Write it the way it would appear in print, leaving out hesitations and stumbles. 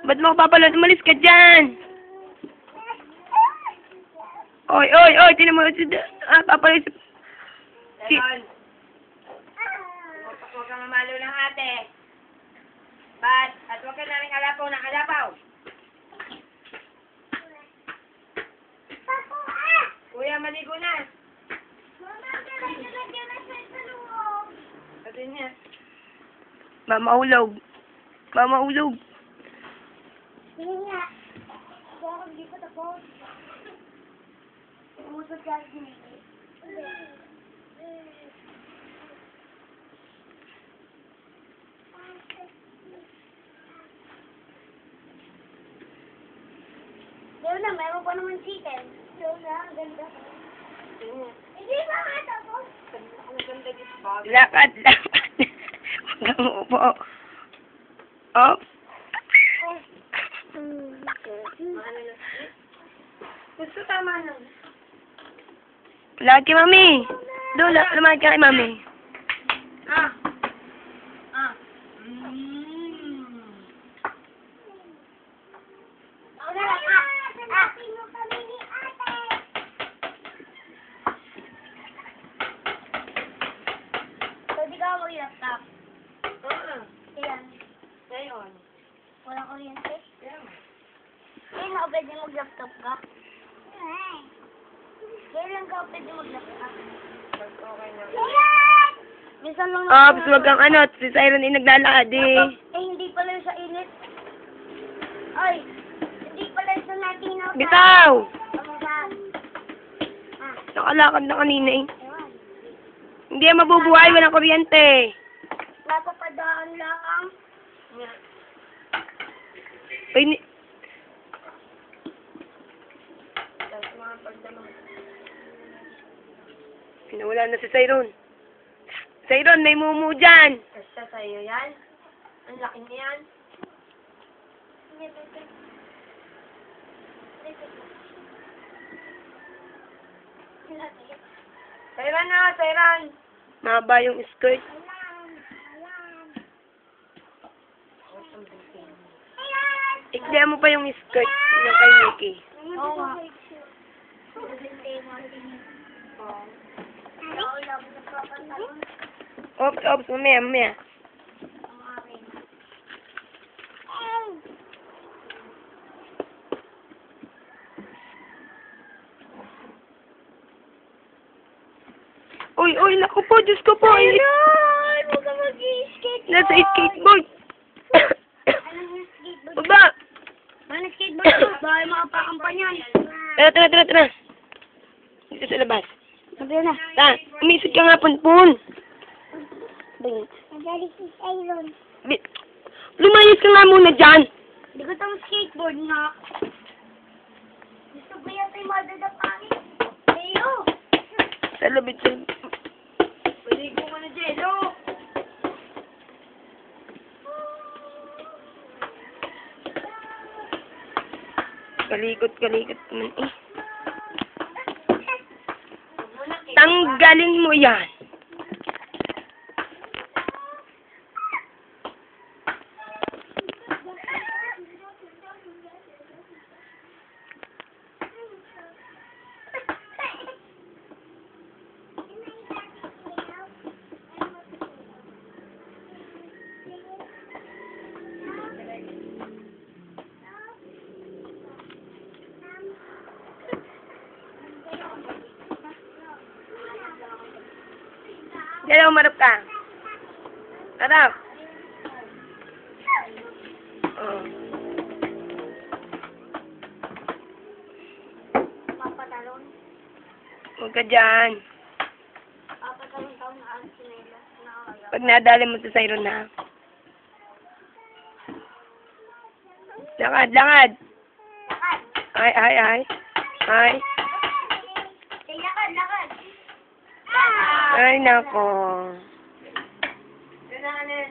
Ba't mo ako papalon? Umalis ka dyan! Oy, oy, oy! Tinan mo si... papalon si... Ganon. Huwag kang mamalo ng ate. Ba't? At huwag ka namin alapaw ng alapaw. Kuya, maligo na. Kasi niya. Mamaulog. Mamaulog. Sige nga. Kaya hindi pa tapos. Umusot ka rin. Doon na, meron pa naman chicken. Doon na, ang ganda. Hindi pa nga tapos. Ang ganda dito ba? Lakad, lakad. Huwag kang upo. Oh. Maano na? Gusto tama lang. Lakad kay mami. Doon, lumakad ka kay mami. Ah. Ah. Ako na lang. Sabi mo kami ni ate. Pwede ka mag-laptop. Oo. Ayan. Ngayon. Walang kuryente. Yeah. Kailan ka pwede mag-laptop ka? Kailan ka pwede mag-laptop? Pag okay na. Kailan! Minsan lang Ops, huwag kang ano. Si Siren ay naglalakad eh. hindi pala yung sa init. Ay, hindi pala yung sa natinaw. Bitaw! Ano ba? Ah, Nakalakad na kanina eh. ewan. Hindi yan mabubuhay. Walang kuryente. Napapadaan lang. Yeah. Ay, Tapos mga pagdamang. pinawala na si Siron. Siron, may mumu dyan. Basta sa'yo yan. Ang laki niyan. Sayran na, sayran. Mahaba yung skirt. Iklihan mo pa yung skirt ng kay Mickey. Oo nga. Ops, ops, mamaya, mamaya. Uy, uy, naku po, Diyos ko po. Ayun! Huwag ka mag-skate. Nasa skateboard. Anong skateboard? Baba. Ano skateboard ko? Baka makapakampan yan. Tara, tara, tara, tara. Dito sa labas. Sabi na. Ta, umisot ka nga, punpun. Bing. Nagalit si Iron. Lumayas ka nga muna dyan. Hindi ko itong skateboard nga. Gusto ko yata yung madadapangin. Ayo! Sa labit sa... Paligo mo na, Jello. Kalikot naman eh. Tanggalin mo yan. Dala, umarap ka. Harap. Oh. Papatalon. Huwag ka dyan. Papatalon taon na ang sinela. Nakakaya. Pag nadali mo sa Siron na. Lakad, lakad. Lakad! Ay, ay, ay. Ay. Lakad, lakad! Ay, nako. Gananin.